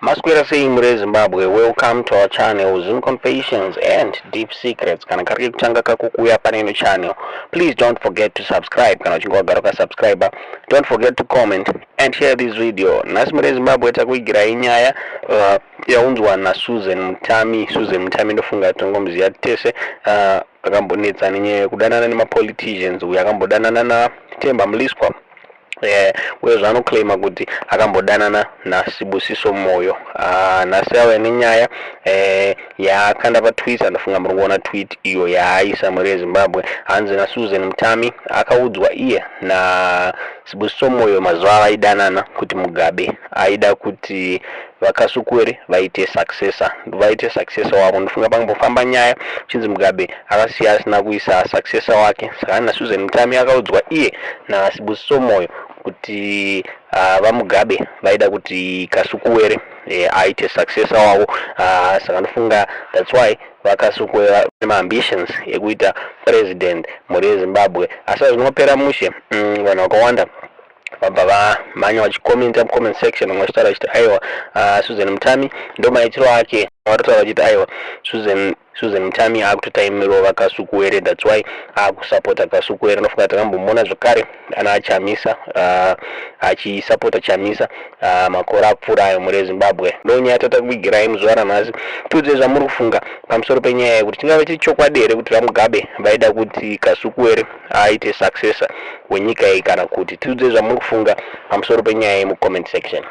Masquera saying Mure Zimbabwe, welcome to our channel, Zoom Confessions and Deep Secrets. Kana kariki kuchanga kakukuya paneno channel. Please don't forget to subscribe. Kana chingwa garoka subscriber. Don't forget to comment and share this video. NaSB Zimbabwe takuigira inyaya yaunzwa na Mutami ndofunga tongomzi yatese akambonetsa ninye kudanana nema politicians uya akambodanana na Temba Mliswa. Whereas Zanu-PF kuti akambodanana na Sibusiso Moyo nasewe ninyaya yakanda pa tweets andafunga mrungona tweet iyo ya Isa Mure Zimbabwe anze na Mutami Akaudzwa iye na Sibusiso Moyo mazwala aidanana kuti Mugabe aida kuti Kasukuwere vaite successor wako ndofunga pangofamba nyaya chinzi Mugabe akasiya asina kuisa successor wake saka na Mutami Akaudzwa iye na Sibusiso Moyo kuti Mugabe vaida kuti Kasukuwere aite successor wao saka ndofunga that's why Kasukuwere ambitions ekuita president Mure Zimbabwe asa zvinopera mushe vanhu vakawanda baba manya wachikomenta comment section mwachitara chiti aiwa Mutami ndo maitiro ake watotaura chiti aiwa Mutami akutotaimira Kasukuwere that's why akusupporta Kasukuwere ndofunga takambomona zvakare ana achamisa achisupporta chamisa makore apfuura ayo Mure Zimbabwe ndonyaya tatakuigirai muzuva ranhasi tudze zvamuri kufunga pamusoro penyaya yekuti chingava chiri chokwadi here kuti Mugabe vaida kuti Kasukuwere aite successor wenyika iyi kana kuti tudze zvamuri kufunga pamusoro penyaya mu comment section.